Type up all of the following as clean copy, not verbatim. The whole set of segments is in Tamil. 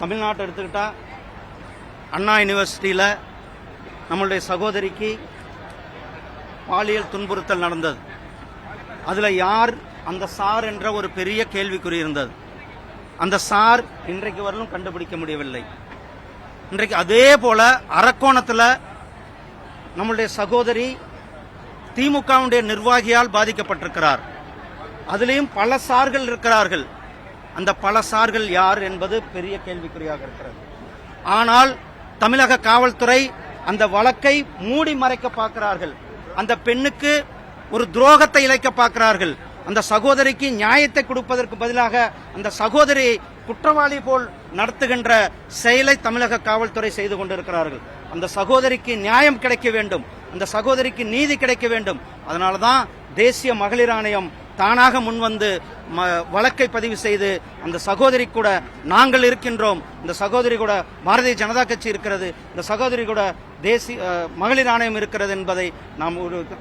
தமிழ்நாட்டை எடுத்துக்கிட்டா அண்ணா யூனிவர்சிட்டியில் நம்மளுடைய சகோதரிக்கு பாலியல் துன்புறுத்தல் நடந்தது. அதில் யார் அந்த சார் என்ற ஒரு பெரிய கேள்விக்குறி இருந்தது. அந்த சார் இன்றைக்கு வரலும் கண்டுபிடிக்க முடியவில்லை. இன்றைக்கு அதே போல அரக்கோணத்தில் நம்மளுடைய சகோதரி திமுகவுடைய நிர்வாகியால் பாதிக்கப்பட்டிருக்கிறார். அதிலேயும் பல சார்கள் இருக்கிறார்கள். அந்த பல சார்கள் யார் என்பது பெரிய கேள்விக்குறியாக இருக்கிறது. ஆனால் தமிழக காவல்துறை அந்த வழக்கை மூடி மறைக்க பார்க்கிறார்கள். அந்த பெண்ணுக்கு ஒரு துரோகத்தை இழைக்க பார்க்கிறார்கள். அந்த சகோதரிக்கு நியாயத்தை கொடுப்பதற்கு பதிலாக அந்த சகோதரியை குற்றவாளி போல் நடத்துகின்ற செயலை தமிழக காவல்துறை செய்து கொண்டிருக்கிறார்கள். அந்த சகோதரிக்கு நியாயம் கிடைக்க வேண்டும், அந்த சகோதரிக்கு நீதி கிடைக்க வேண்டும். அதனாலதான் தேசிய மகளிர் ஆணையம் தானாக முன்வந்து வழக்கை பதிவு செய்து அந்த சகோதரி கூட நாங்கள் இருக்கின்றோம், இந்த சகோதரி கூட பாரதிய ஜனதா கட்சி இருக்கிறது, இந்த சகோதரி கூட தேசிய மகளிர் ஆணையம் இருக்கிறது என்பதை நாம்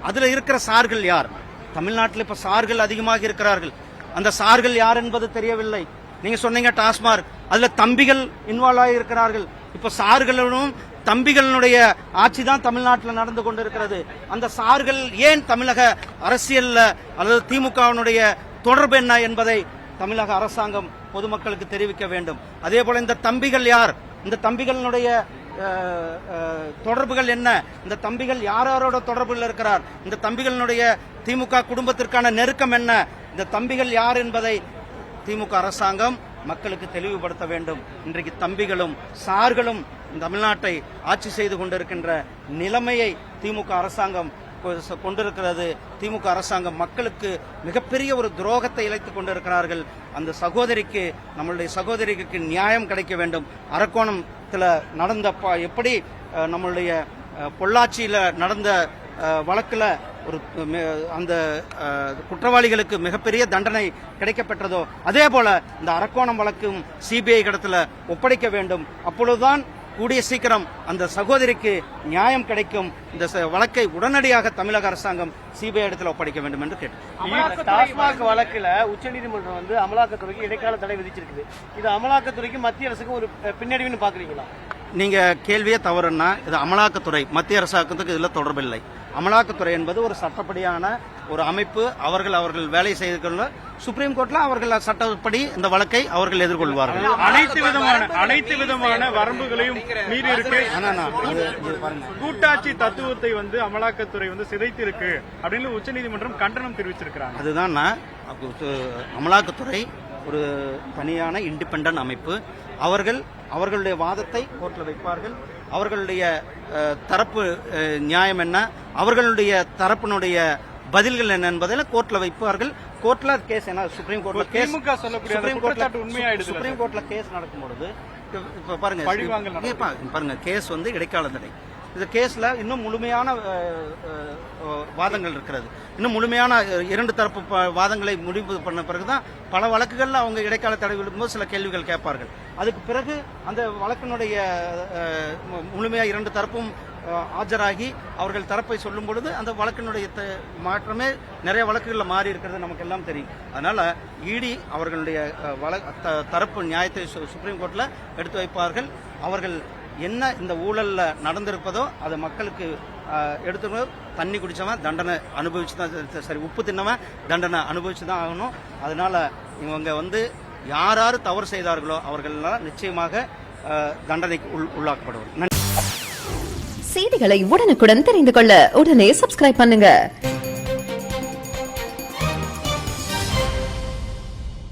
அதுல இருக்கிற சார்கள் யார்? தமிழ்நாட்டில் இப்ப சார்கள் அதிகமாக இருக்கிறார்கள். அந்த சார்கள் யார் என்பது தெரியவில்லை. நீங்க சொன்னீங்க டாஸ்மார்க், அதுல தம்பிகள் இன்வால்வ் ஆகி இருக்கிறார்கள். இப்ப சார்களும் தம்பிகளுடைய ஆட்சி தான் தமிழ்நாட்டில் நடந்து கொண்டிருக்கிறது. அந்த சார்கள் ஏன் தமிழக அரசியல் அல்லது திமுகவினுடைய தொடர்பு என்ன என்பதை தமிழக அரசாங்கம் பொதுமக்களுக்கு தெரிவிக்க வேண்டும். அதே போல இந்த தம்பிகள் யார், இந்த தம்பிகளுடைய தொடர்புகள் என்ன, இந்த தம்பிகள் யாரோட தொடர்புகள் இருக்கிறார், இந்த தம்பிகளுடைய திமுக குடும்பத்திற்கான நெருக்கம் என்ன, இந்த தம்பிகள் யார் என்பதை திமுக அரசாங்கம் மக்களுக்கு தெளிவுபடுத்த வேண்டும். இன்றைக்கு தம்பிகளும் சார்களும் தமிழ்நாட்டை ஆட்சி செய்து கொண்டிருக்கின்ற நிலைமையை திமுக அரசாங்கம் கொண்டிருக்கிறது. திமுக அரசாங்கம் மக்களுக்கு மிகப்பெரிய ஒரு துரோகத்தை இழைத்துக் கொண்டிருக்கிறார்கள். அந்த சகோதரிக்கு, நம்மளுடைய சகோதரிக்கு நியாயம் கிடைக்க வேண்டும். அரக்கோணத்தில் நடந்த எப்படி நம்மளுடைய பொள்ளாச்சியில நடந்த வழக்குல ஒரு அந்த குற்றவாளிகளுக்கு மிகப்பெரிய தண்டனை கிடைக்கப்பட்டதோ அதே போல இந்த அரக்கோணம் வழக்கும் சிபிஐ இடத்துல ஒப்படைக்க வேண்டும். அப்பொழுதுதான் கூடிய சீக்கிரம் அந்த சகோதரிக்கு நியாயம் கிடைக்கும். இந்த வழக்கை உடனடியாக தமிழக அரசாங்கம் சிபிஐ இடத்துல ஒப்படைக்க வேண்டும் என்று கேட்டு டாஸ்மாக் வழக்குல உச்சநீதிமன்றம் அமலாக்கத்துறைக்கு இடைக்கால தடை விதிச்சிருக்குது. இது அமலாக்கத்துறைக்கு மத்திய அரசுக்கு ஒரு பின்னடைவுன்னு பாக்குறீங்களா? நீங்க கேள்வியே தவறுன்னா, இது அமலாக்கத்துறை மத்திய அரசாங்கத்துக்கு இதுல தொடர்பில்லை. அமலாக்கத்துறை என்பது ஒரு சட்டப்படியான ஒரு அமைப்பு. அவர்கள் வேலை செய்து கொள்ள சுப்ரீம் கோர்ட்ல அவர்கள் சட்டப்படி இந்த வழக்கை அவர்கள் எதிர்கொள்வார்கள். அனைத்து விதமான வரம்புகளையும் மீறி இருக்கு. கூட்டாட்சி தத்துவத்தை அமலாக்கத்துறை சிதைத்து இருக்கு அப்படின்னு உச்சநீதிமன்றம் கண்டனம் தெரிவிச்சிருக்கிறாங்க. அதுதான் அமலாக்கத்துறை ஒரு தனியான இண்டிபெண்டன்ட் அமைப்பு. அவர்களுடைய வாதத்தை கோர்ட்ல வைப்பார்கள். அவர்களுடைய தரப்பு நியாயம் என்ன, அவர்களுடைய தரப்பினுடைய பதில்கள் என்ன என்பதில் கோர்ட்ல வைப்பார்கள். கோர்ட்ல கேஸ் என்ன, சுப்ரீம் கோர்ட்ல கேஸ் சுப்ரீம் கோர்ட்ல கேஸ் நடக்கும்பொழுது இப்ப பாருங்க கேஸ் இடைக்கால தடை. இந்த கேஸ்ல இன்னும் முழுமையான வாதங்கள் இருக்கிறது. இன்னும் முழுமையான இரண்டு தரப்பு வாதங்களை முடிவு பண்ண பிறகுதான் பல வழக்குகள்ல அவங்க இடைக்கால தடை விடும்போது சில கேள்விகள் கேட்பார்கள். அதுக்கு பிறகு அந்த வழக்கினுடைய முழுமையா இரண்டு தரப்பும் ஆஜராகி அவர்கள் தரப்பை சொல்லும் பொழுது அந்த வழக்கினுடைய மாற்றமே நிறைய வழக்குகளில் மாறி இருக்கிறது நமக்கு எல்லாம் தெரியும். அதனால இடி அவர்களுடைய தரப்பு நியாயத்தை சுப்ரீம் கோர்ட்ல எடுத்து வைப்பார்கள். அவர்கள் என்ன இந்த ஊழல்ல நடந்திருப்பதோ அதை மக்களுக்கு எடுத்து, தண்ணி குடிச்சவன் தண்டனை அனுபவிச்சுதான் சரி, உப்பு தின்னவன் தண்டனை அனுபவிச்சுதான் ஆகணும். அதனால இவங்க யார் தவறு செய்தார்களோ அவர்கள் நிச்சயமாக தண்டனைக்கு உள்ளாக்கப்படுவார். செய்திகளை உடனுக்குடன் தெரிந்து கொள்ள உடனே சப்ஸ்கிரைப் பண்ணுங்க.